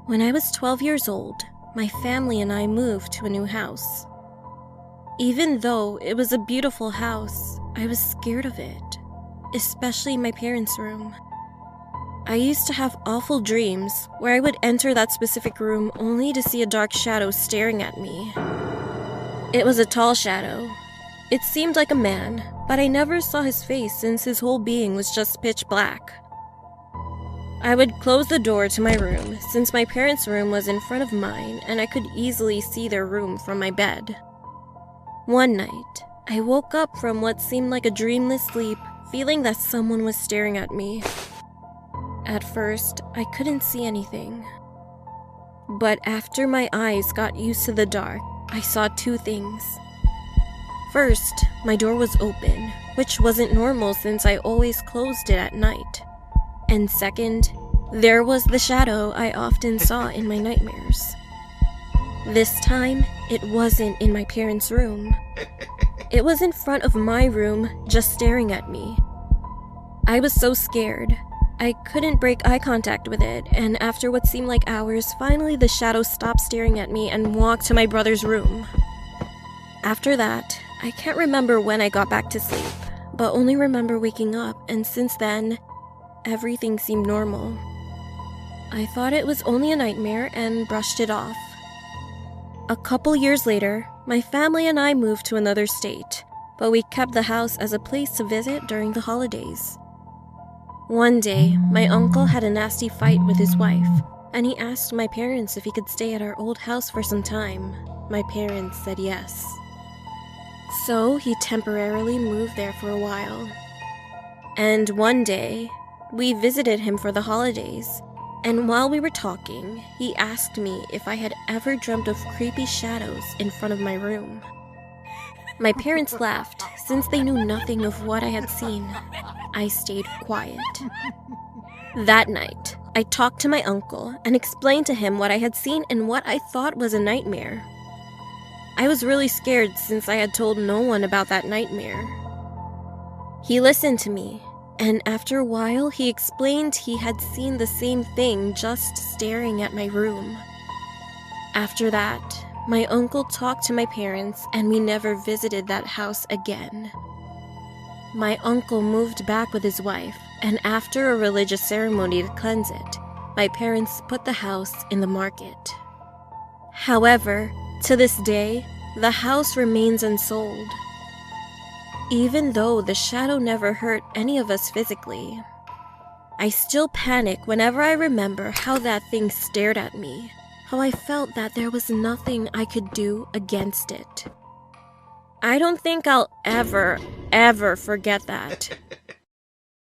When I was 12 years old, my family and I moved to a new house. Even though it was a beautiful house, I was scared of it, especially my parents' room. I used to have awful dreams where I would enter that specific room only to see a dark shadow staring at me. It was a tall shadow. It seemed like a man, but I never saw his face since his whole being was just pitch black. I would close the door to my room since my parents' room was in front of mine and I could easily see their room from my bed. One night, I woke up from what seemed like a dreamless sleep, feeling that someone was staring at me. At first, I couldn't see anything. But after my eyes got used to the dark, I saw two things. First, my door was open, which wasn't normal since I always closed it at night. And second, there was the shadow I often saw in my nightmares. This time, it wasn't in my parents' room. It was in front of my room, just staring at me. I was so scared. I couldn't break eye contact with it, and after what seemed like hours, finally the shadow stopped staring at me and walked to my brother's room. After that, I can't remember when I got back to sleep, but only remember waking up, and since then, everything seemed normal. I thought it was only a nightmare and brushed it off. A couple years later, my family and I moved to another state, but we kept the house as a place to visit during the holidays. One day, my uncle had a nasty fight with his wife, and he asked my parents if he could stay at our old house for some time. My parents said yes. So he temporarily moved there for a while. And one day, we visited him for the holidays, and while we were talking, he asked me if I had ever dreamt of creepy shadows in front of my room. My parents laughed since they knew nothing of what I had seen. I stayed quiet. That night, I talked to my uncle and explained to him what I had seen and what I thought was a nightmare. I was really scared since I had told no one about that nightmare. He listened to me, and after a while, he explained he had seen the same thing just staring at my room. After that, my uncle talked to my parents and we never visited that house again. My uncle moved back with his wife, and after a religious ceremony to cleanse it, my parents put the house in the market. However, to this day, the house remains unsold. Even though the shadow never hurt any of us physically, I still panic whenever I remember how that thing stared at me, how I felt that there was nothing I could do against it. I don't think I'll ever forget that.